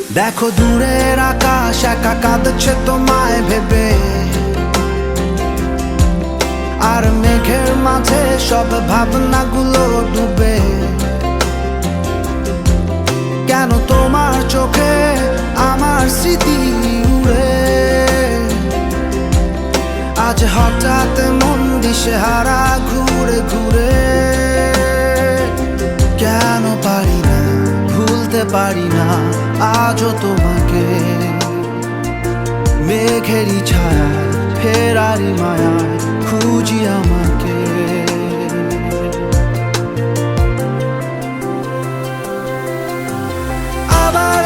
দেখো দূরের আকাশ একা কাঁদছে তোমায় ভেবে, আর মেঘের মাঝে সব ভাবনাগুলো ডুবে। কেন তোমার চোখে আমার স্মৃতি উড়ে, আজ হঠাৎ মন দিশেহারা ঘুরে ঘুরে। কেন পারি না ভুলতে পারি না আজও তোমাকে, মেঘেরই ছায়ায় ফেরারি মায়ায় খুঁজি আমাকে। আবার